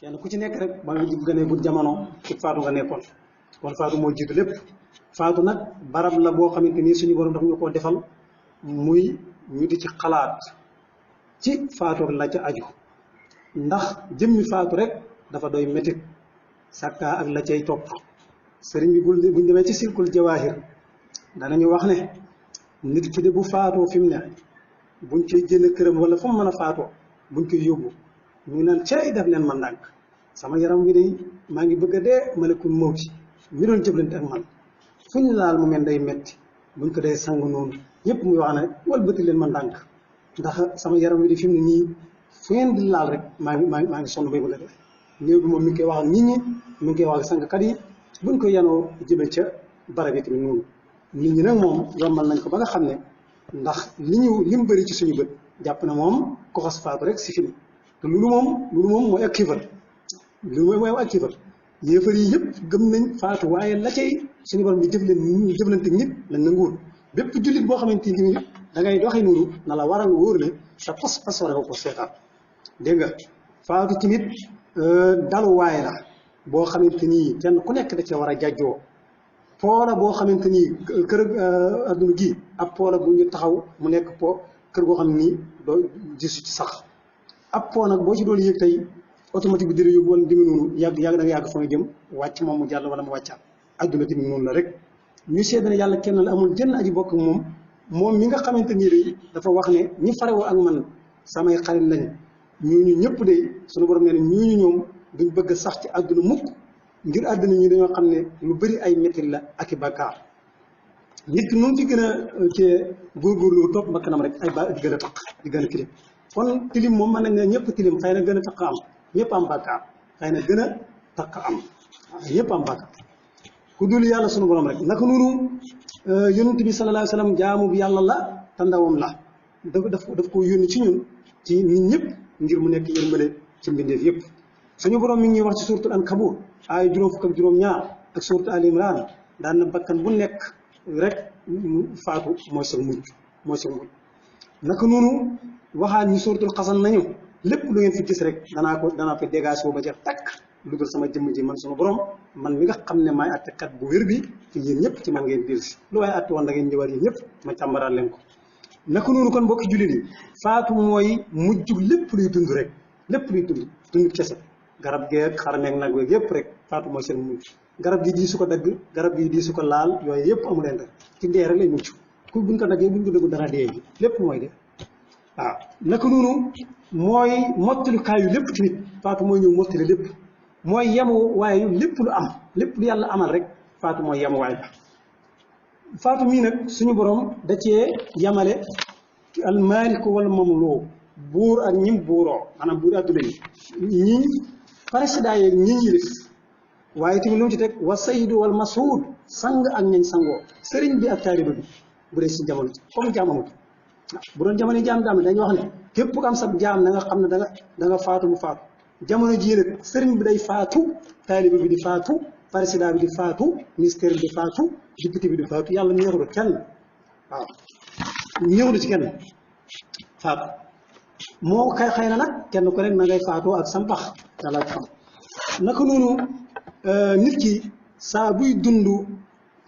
kenn ku ci nekk rek ba nga gënee bu jamono ci faatu nga nekkoon kon faatu moo jiitu lépp faatu nag barab la boo xamante ni suñu borom dafa ñu koo defal muy ñu di ci xalaat ci faatu la ca aju ndax jëmmi faatu rek dafa doy métit sàkkaa ak la cay topp sëriñ bi buñ demee ci silkul jawaahir danañu wax ne nit ki de bu faatoo fi mu ne buñ koy jënd këram wala fu mu mën a faatoo buñ koy yóbbu ñu naan cay def leen man ndànk sama yaram wi day maa ngi bëgg a dee malakul mawti mi doon jëblante ak man fu ñu laal mu mel day metti buñ ko dee sang noonu ñëpp muy wax ne walbati leen man ndànk ndax sama yaram wi di fi mu ne nii fu ngeen di laal rek maa ngi sonn bay bëgg a dee néew bi moom mi ngi koy wax ak nit ñi mi ngi koy wax ak sangkat yi buñ ko yanoo jëme ca barab yi tamit noonu nit ñi nag moom yombal nañ ko ba nga xam ne ndax li mu bëri ci suñu bët jàpp na moom ko xas faatu rek si fini te loolu moom mooy ak kiifar loolu mooy ak kiifar yéefar yi yëpp gëm nañ faatu waaye la cay suñu borom bi jëflante nit lañ na nguur bépp jullit boo xamante ni da ngay doxee noonu na la waral wóor ne sa pas war nga ko seetaan dégg nga faatu tamit daluwaay la boo xamante ni kenn ku nekk da cee war a jàjjoo poola boo xamante ni kër adduna gi ab poola bu ñu taxaw mu nekk kër goo xam ni doo gisu ci sax ab po nag boo ci doon yéeg tey automatique bi dina yóbbu wala dimi noonu yàgg da nga yàgg fa nga jëm wàcc moom mu jàll wala mu wàccaat adduna tamit noonu la rek ñu seede ne yàlla kenn la amul jënn aji bokk moom mi nga xamante ni rek dafa wax ne ñi farewoo ak man samay xarit lañ ñooñu ñëpp de suñu borom nee na ñooñu ñoom duñ bëgg a sax ci adduna mukk ngir àdduna ñi dañoo xam ne lu bëri ay métti la ak i bàkkaar nit ki noonu ci gën a cee góorgóorlu topp ba kanam rek ay ba di gën a taq di gën a tilim kon tilim moom mën nañ ne ñëpp tilim xëy na gën a taq am ñëpp am bàkkaar xëy na gën a taq am ñëpp am bàkkaar ku dul yàlla sunu borom rek naka noonu yonent bi sallallahu alayhi wa sallam jaamu bi yàlla la te ndawam la daf ko yónni ci ñun ci nit ñëpp ngir mu nekk yërmande ci mbindeef yëpp suñu borom mi ngi ñuy wax ci suuratul Ankabut ay juróom fukk ak juróom-ñaar ak suuratul Ali Imran daan na bakkan bu nekk rek faatu mooy sa mujj naka noonu waxaat ñu suuratul Xasan nañu lépp lu ngeen fi gis rek danaa ko dégagé ba jeex takk lu dul sama jëmm ji man sunu borom man mi nga xam ne maay attekat bu wér bi te yéen ñëpp ci man ngeen biir si lu waaye atte woon da ngeen ñëwaat yéen ñëpp ma càmbaraat leen ko naka noonu kon mbokki jullit yi faatu mooy mujjug lépp luy dund rek lépp luy dund kese garab geeg xarmeeg nag weeg yëpp rek faatu mooy seen mujj garab gi di su ko dagg garab gi di su ko laal yooyu yëpp amu leen rek ci dee rek lay mucc ku buñ ko daggee buñ ko dëggu dara dee gi lépp mooy de waaw naka noonu mooy mottalukaayu lépp ci nit faatu mooy ñëw mottali lépp mooy yemu waaye lépp lu am lépp lu yàlla amal rek faatu mooy yemu waay ba faatu mii nag suñu borom da cee yamale almaaliku wala mamluu buur ak ñim buuroo maanaam buur adduna yi ñi président yeeg ñi yilif waaye tamit lu mu ci teg wa sayyidu wal masuud sang ak ñañ sangoo sëriñ bi ak taaliba bi bu dee si jamono comme jaam amut bu doon jamono jaam dañuy wax ne képp ku am sab jaam da nga xam ne da nga faatu mu faatu jamono jii nag sëriñ bi day faatu taaliba bi di faatu président bi di faatu ministère bi di faatu député bi di faatu yàlla ñeexul kenn waaw ñeexul ci kenn faatu moo xëy na nag kenn ku nekk na ngay faatoo ak sam pax yàlla xam naka noonu nit ki saa buy dund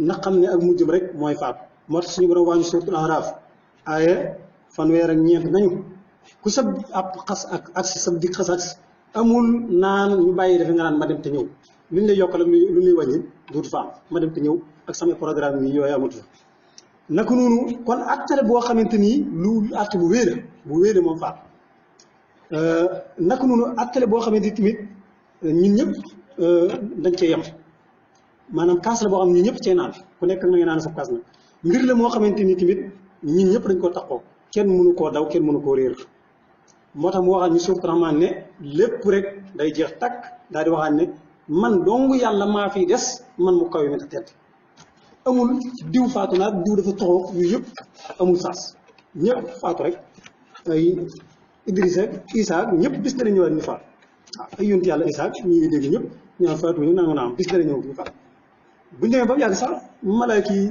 na xam ne ak mujjëm rek mooy faatu moo tax suñu borom waa ñu suuratul Araaf aaye fanweer ak ñeent nañu ku sa ab xas ak si sa dig xas ak amul naan ñu bàyyi defe nga naan ma dem te ñëw lu ñu lay yokkal ak lu ñuy wàññi duutu fa am ma dem te ñëw ak samay programme yi yooyu amatu fa naka noonu kon attale boo xamante ni lu att bu wéy moom faatu naka noonu attale boo xamante ni tamit ñun ñëpp dañ cee yem maanaam kaas la boo xam ne ñun ñëpp cee naan ku nekk na nga naan sa kaas nag mbir la moo xamante ni tamit ñun ñëpp dañ koo taxoo kenn mënu koo daw kenn mënu koo réer moo tax mu waxaat ñu suuf Rahmaan ne lépp rek day jeex takk daal di waxaat ne man dong yàlla maa fiy des man mu kaw yi ma tedd amul diw faatu naa diw dafa toxoo yu yëpp amul saas ñëpp faatu rek ay Idrissa Isa ñëpp bis dana ñëwaat ñu faatu waaw ay yonent yàlla Isa ñi ngi dégg ñëpp ñu naan faatu ñu nangu naa am bis dana ñëw ñu faatu buñu demee ba mu yàgg sax malaaka yi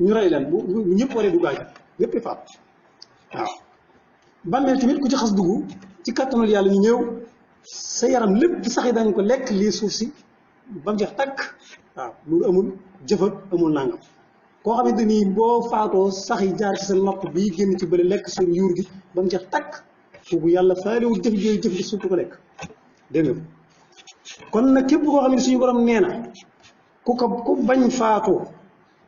ñu rey leen bu ñëpp waree dugg àjjana ñëpp di faatu waaw bàmmeel tamit ku ci xas dugg ci kattanul yàlla ñu ñëw sa yaram lépp sax yi dañ ko lekk lii suuf si ba mu jeex takk waaw loolu amul jëfat amul nangam koo xamante ni boo faatoo sax yi jaar ci sa nopp bii génn ci bële lekk sa yuur gi ba mu jeex takk kooku yàlla faalewul jëf jooyu jëf gi surtout ko lekk dégg nga kon nag képp koo xam ne suñu borom nee na ku bañ faatu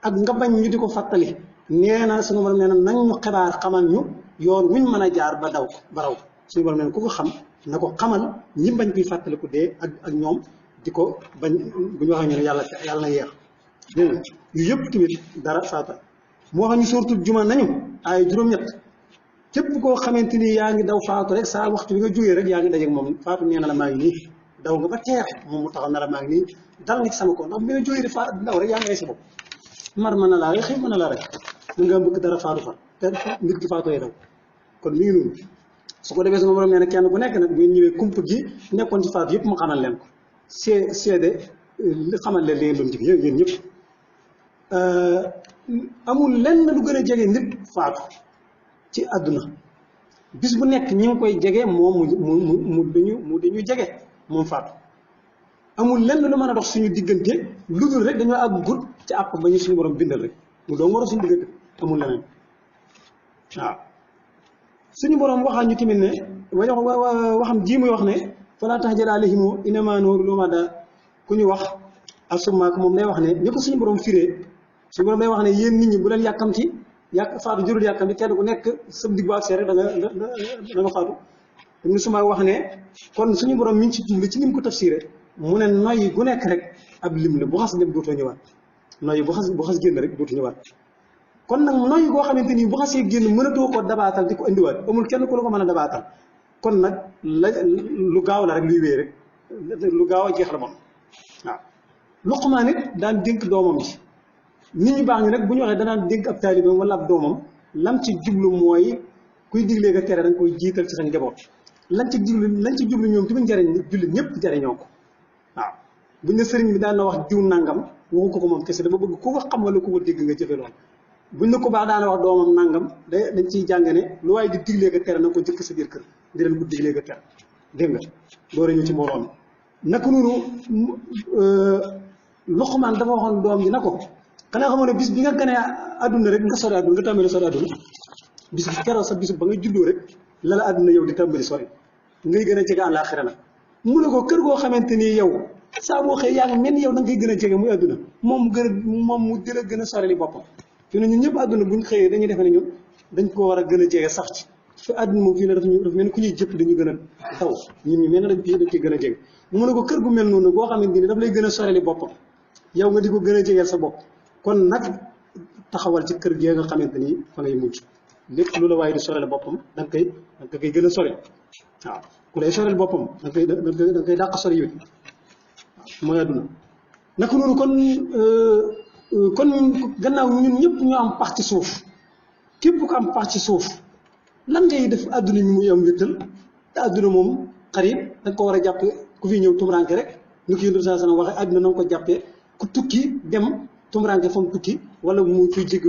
ak nga bañ ñu di ko fàttali nee na suñu borom nee na nañ ñu xibaar xamal ñu yoon wuñ mën a jaar ba daw ba raw suñu borom nee na ku ko xam na ko xamal ñi bañ kuy fàttaliku dee ak ñoom di ko bañ bu ñu waxee ñu ne yàlla na yeex dégg nga yu yëpp tamit dara faata moo xam ñu sóortul juma nañu ay juróom-ñett képp koo xamante ni yaa ngi daw faatu rek saa waxtu bi nga jógee rek yaa ngi dajeeg moom faatu nee na la maa ngi nii daw nga ba teex moom mu taxaw na la maa ngi nii dal nga ci sama ko ndax bi nga jógee di faatu daw rek yaa ngi rey sa bopp mar mën na laa rek xëy mën na laa rek mun nga bëgg dara faatu fa te nit ki faatooy daw kon mi ngi noonu su ko defee sama borom nee na kenn ku nekk nag bu ngeen ñëwee kump gi nekkoon ci faatu yëpp mu xamal leen ko seede xamal leen li ngeen doon jig yéen ñëpp amul lenn lu gën a jege nit faatu ci àdduna bis bu nekk ñi ngi koy jege moom mu dañu jege moom faatu amul lenn lu mën a dox suñu diggante lu dul rek dañoo àgg gut ci àpp ba ñu suñu borom bindal rek mu doon war a suñu diggante amul leneen waaw suñu borom waxaan ñu tamit ne waxam ji muy wax ne falaa tahzan alayhim innamaa nuhliku lumada ku ñu wax asumaak moom day wax ne ni ko suñu borom firee suñu borom day wax ne yéen nit ñi bu leen yàkkamti faatu jurul yàkkamti kenn ku nekk sa digg bu agsee rek da nga faatu ñu suma wax ne kon suñu borom mi ngi ci jublu ci ni mu ko tafsiré mu ne noyyi gu nekk rek ab lim la bu xas dem dootoo ñëwaat noyyi bu xas génn rek dootu ñëwaat kon nag noyyi goo xamante ni bu xasee génn mënatoo ko dabaatal di ko indiwaat amul kenn ku la ko mën a dabaatal kon nag lu gaaw la rek luy wéy rek lu gaaw a jeex la moom waaw Luqmaan it daan dénk doomam ji nit ñu baax ñi nag bu ñu waxee danaan dénk ab taalibeem wala ab doomam lam ci jublu mooy kuy diglee nga tere dañ koy jiital ci sa njaboot lañ ci jublu ñoom tamit njariñ jullit ñëpp jariñoo ko waaw buñ ne sëriñ bi daan na wax diw nangam waxu ko moom kese dama bëgg ku ko xam wala ku ko dégg nga jëfe loolu buñ ne ko baax daana wax doomam nangam dañ ciy jàng ne lu waaye di diglee nga tere na ko jëkk sa biir kër di leen ko diglee nga tere dégg nga door a ñëw ci mbooloo mi naka noonu Luqmaan dafa waxoon doom ji na ko xanaa xamoon ne bis bi nga gënee àdduna rek nga sori àdduna nga tàmbali sori àdduna bis bi keroog sa bisu ba nga juddoo rek la la àdduna yow di tàmbali sori ngay gën a jege àllaaxira nag mu ne ko kër goo xamante ni yow saa boo xëy yaa ngi mel ni yow da nga koy gën a jege muy àdduna moom mu gën a sori li boppam fi ne ñun ñëpp àdduna buñ xëyee dañuy defe ne ñun dañ ko war a gën a jege sax ci fi àdduna moom fii ne dafa mel ni ku ñuy jëpp dañu gën a taw ñun ñu mel ne dañ koy gën a jege mu ne ko kër gu mel noonu boo xamante ni daf lay gën a sori li boppam yow nga di ko gën a jegeel sa bopp kon nag taxawal ci kër gi nga xamante ni fa ngay mujj lépp lu la waaye di sorel boppam da nga koy gën a sori waaw ku lay sorel boppam da nga koy dàq sori yow waaw mooy àdduna naka noonu kon gannaaw ñun ñëpp ñoo am pax ci suuf képp ku am pax ci suuf lan ngay def àdduna mi muy am wéttal te àdduna moom xarit da nga ko war a jàppe ku fi ñëw tumuraanke rek ni ko yonent bi sallallahu alayhi wasallam waxee àdduna na nga ko jàppee ku tukki dem tumuraanke fa mu tukki wala mu fiy jéggi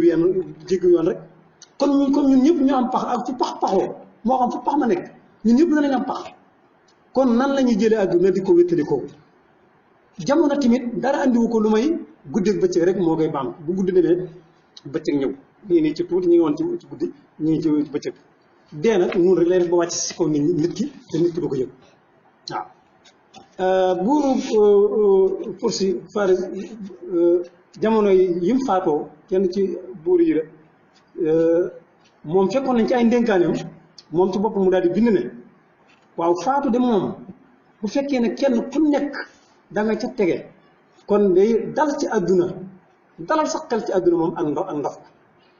yoon rek kon ñun ñëpp ñoo am pax ak fu paxoo moo xam fu pax ma nekk ñun ñëpp danañ am pax kon nan la ñuy jëlee àdduna di ko wéttali ko jamono tamit dara andiwu ko lu may guddeeg bëccëg rek moo koy baam bu guddi demee bëccëg ñëw ñii nii ci tuuti ñu ngi woon ci guddi ñu ngi ci bëccëg dee nag noonu rek lay def ba wàcc si kaw nit ki te nit ki du ko yëg waaw buuru Fursi Faris jamono yi mu faatoo kenn ci buur yi la moom fekkoon nañ ci ay ndénkaaneem moom ci boppam mu daal di bind ne waaw faatu de moom bu fekkee ne kenn ku nekk da nga ca tege kon day dal ci àdduna dalal sa xel ci àdduna moom ak ndox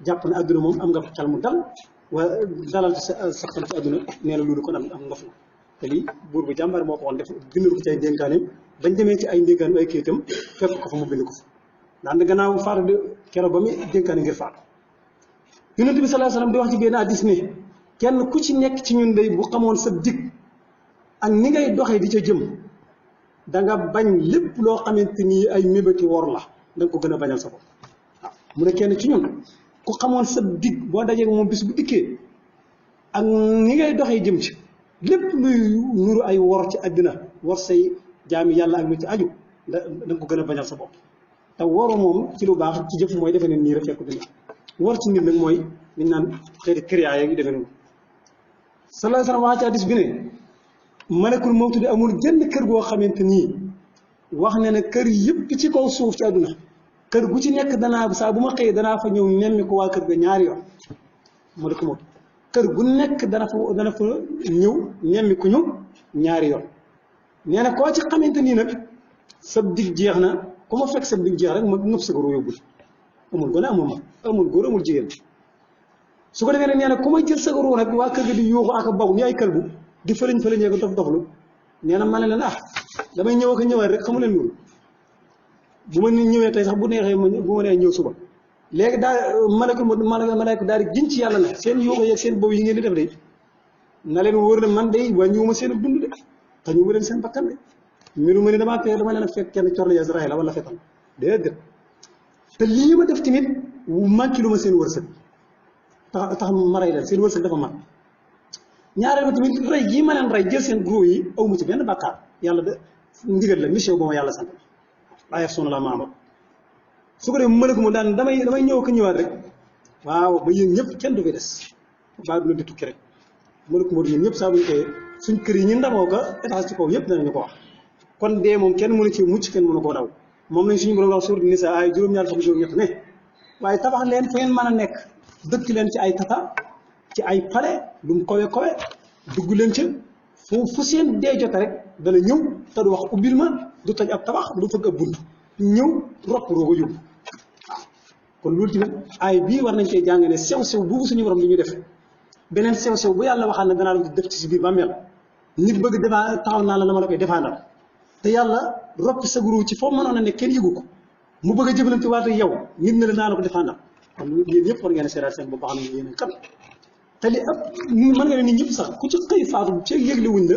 jàpp ne àdduna moom am nga xel mu dal wala dalal sa xel ci àdduna nee na loolu kon am ndof la te lii buur bu jàmbaar moo ko woon def bind ko ci ay ndénkaaneem bañ demee ci ay ndénkaan ay kayitam fekk ko fa mu bind ko fa daan na gannaaw faatu de keroog ba muy dénkaane ngir faatu Yonent bi sallallahu alayhi wasallam di wax ci benn hadiis ne kenn ku ci nekk ci ñun day bu xamoon sa dig ak ni ngay doxee di ca jëm da nga bañ lépp loo xamante ni ay mébéti wor la da nga ko gën a bañal sa bopp waaw mu ne kenn ci ñun ku xamoon sa dig boo dajee moom bis bu dikkee ak ni ngay doxee jëm ci lépp luy nuru ay wor ci àddina war say jaami yàlla ak lu ci aju da nga ko gën a bañal sa bopp te waru moom ci lu baax ci jëf mooy defe ne nii rek fekk dina war ci nit nag mooy liñ naan xeeti kriyaa yeeg yu defe noonu sallallahu alayhi wa sallam wax ci hadis bi ne malakul mawtu di amul jënd kër goo xamante nii wax ne ne kër yëpp ci kaw suuf ci àdduna kër gu ci nekk danaa saa bu ma xëyee danaa fa ñëw nemmi ko waa kër ga ñaari yoon malakul mawtu kër gu nekk dana fa ñëw nemmi ku ñu ñaari yoon nee na koo ci xamante nii nag sab dig jeex na ku ma fekk sab dig jeex rek ma nëb sa góor yóbbul amul gone amul mag amul góor amul jigéen su ko defee nag nee na ku ma jël sa góor nag waa kër ga di yuuxu ak a baw ni ay këlbu di fëleñ fëleñee ko dof doflu nee na ma ne leen damay ñëw ak a ñëwaat rek xamu leen loolu bu ma ñëwee tey sax bu neexee bu ma nee ñëw suba léegi daal malaaka daal di giñ ci yàlla na seen yuuxu yeeg seen boobu yi ngeen di def de na leen wóor ne man de wàññiwuma seen dund de te ñu ma leen seen bakkan de mbiru ma ne dama leen a fekk kenn corne Israël la wala fetal déedéet te lii ma def tamit manqué lu ma seen wërsëg tax ma rey leen seen wërsëg dafa mat ñaareel ba tamit rey gii ma leen rey jël seen gros yi aw mu ci benn bàkkaar yàlla de ndigal la mission ba ma yàlla sant laa ya'suuna llaaha maa amarahum su ko defee mëneku mu daan damay ñëw ko ñëwaat rek waaw ba yéen ñëpp kenn du fi des baa du la di tukki rek mëneku moo yéen ñëpp saa bu ñu koy suñ kër yi ñu ndamoo ko étage ci kaw yëpp danañu ko wax kon dee moom kenn mënu ci mucc kenn mënu koo daw moom lañ suñu borom wax suur Nisaa ay juróom-ñaar fukk juróom-ñett ne waaye tabax leen fu ngeen mën a nekk dëkk leen ci ay tata ci ay palais lu mu kowe kowe dugg leen ca fu seen dee jote rek dana ñëw te du wax ubbil ma du toj ab tabax du fëgg ab bunt ñëw ropp roo ko yóbbu waaw kon loolu tamit ay bii war nañ cee jàng ne sew-sew boobu suñu borom bi ñu def beneen sew-sew bu yàlla waxaan ne danaa la def ci si biir bàmmeel nit bëgg defaa taxaw naa la dama la koy defaanal te yàlla roppi sa guru ci foo mënoon a ne kenn yëgu ko mu bëgg a jëflante waat ak yow nit ne la naa la ko defaanal kon yéen ñëpp war ngeen a seeraat seen bopp xam ne yéen a kan te li ëpp mën nga ne nit ñëpp sax ku ci xëy faatu ci yëgle wuñ la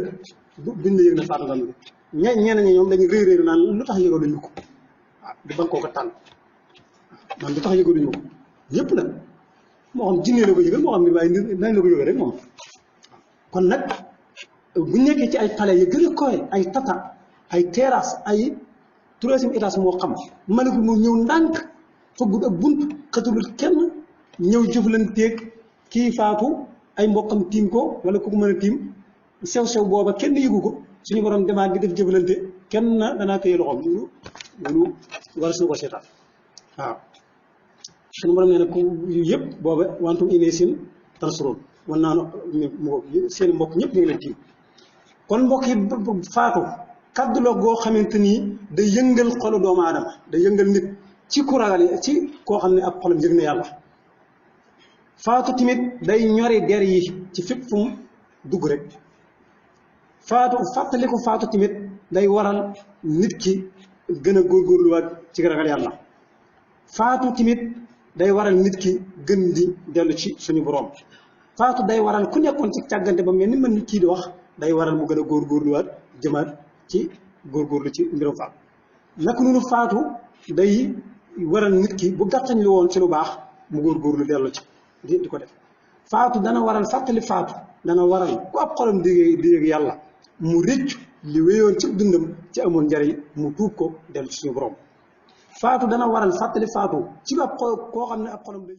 duñ la yëg na faatu nga am ñeneen ñi ñoom dañuy réy naan lu tax yëgaluñu ko waaw di ban koo ko tànn man lu tax yëgaluñu ko ñëpp nag moo xam jinne la ko yëgal moo xam ne waaye nañ la ko yëgal rek moom kon nag bu nekkee ci ay palais yi gën a koy ay tata ay terrasse ay troisième étage moo xam malakul mu ñëw ndànk fëggul ak bunt xëtulul kenn ñëw jëflanteeg kii faatu ay mbokkam tiim ko wala ku ko mën a tiim sew-sew booba kenn yëgu ko suñu borom demaat di def jëflante kenn na danaa téye loxoom loolu war suñu ko seetaan waaw suñu borom nee na ku yëpp booba wantum ilayhim tansuruun wan naa seen mbokk ñëpp ñu ngi leen tiim kon mbokk yi faatu kaddu la goo xamante ni day yëngal xolu doomu aadama day yëngal nit ci ku ragal ci koo xam ne ab xolam yëg na yàlla faatu tamit day ñori der yi ci fépp fu mu dugg rek faatu fàttaliku faatu tamit day waral nit ki gën a góorgóorluwaat ci ragal yàlla faatu tamit day waral nit ki gën di dellu ci suñu borom faatu day waral ku nekkoon ci càggante ba mel ni man kii di wax day waral mu gën a góorgóorluwaat jëmaat ci góorgóorlu ci mbirum faatu naka noonu faatu day waral nit ki bu gàttañ lu woon ci lu baax mu góorgóorlu dellu ci di ko def faatu dana waral fàttali faatu dana waral ku ab xolam di yëg yàlla mu rëccu li wéyoon ci dundam ci amoon njariñ mu tuub ko dellu ci suñu borom faatu dana waral fàttali faatu ci ab koo xam ne ab xolam day